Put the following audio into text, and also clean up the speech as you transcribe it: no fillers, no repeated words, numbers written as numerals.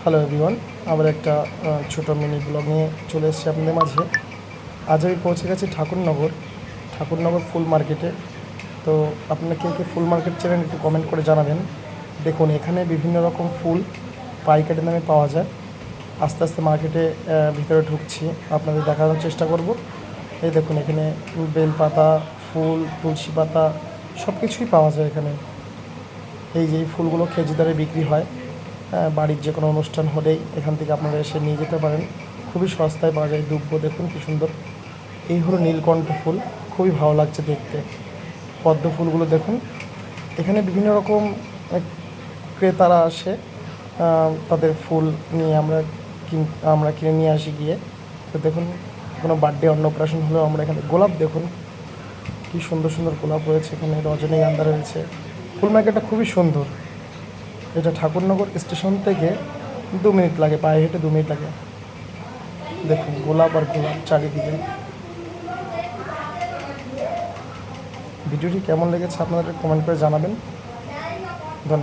Hello everyone, আবার একটা ছোটো মিনি ব্লগ নিয়ে চলে এসেছি আপনাদের মাঝে। আজ আমি পৌঁছে গেছি ঠাকুরনগর ফুল মার্কেটে। তো আপনারা কে কে ফুল মার্কেট চেনেন একটু কমেন্ট করে জানাবেন। দেখুন, এখানে বিভিন্ন রকম ফুল পাইকারি দামে পাওয়া যায়। আস্তে আস্তে মার্কেটে ভিতরে ঢুকছি, আপনাদের দেখানোর চেষ্টা করব। এই দেখুন, এখানে বেলপাতা, ফুল, তুলসী পাতা সব কিছুই পাওয়া যায় এখানে। এই যে এই ফুলগুলো কেজি দরে বিক্রি হয়। বাড়ির যে কোনো অনুষ্ঠান হলেই এখান থেকে আপনারা এসে নিয়ে যেতে পারেন। খুবই সস্তায় পাওয়া যায়। দুব্ব দেখুন কী সুন্দর। এই হলো নীলকণ্ঠ ফুল, খুবই ভালো লাগছে দেখতে। পদ্ম ফুলগুলো দেখুন। এখানে বিভিন্ন রকম ক্রেতারা আসে, তাদের ফুল নিয়ে আমরা কিনে নিয়ে আসি গিয়ে। তো দেখুন, কোনো বার্থডে অন্নপ্রাশন হলেও আমরা এখানে গোলাপ দেখুন কী সুন্দর সুন্দর গোলাপ রয়েছে, এখানে রজনীগন্ধা রয়েছে। ফুল মার্কেটটা খুবই সুন্দর। এটা ঠাকুরনগর স্টেশন থেকে 2 মিনিট লাগে, পায়ে হেঁটে 2 মিনিট লাগে। দেখুন গোলাপ আর গোলাপ চারিদিকে। ভিডিওটি কেমন লেগেছে আপনাদের কমেন্ট করে জানাবেন। ধন্যবাদ।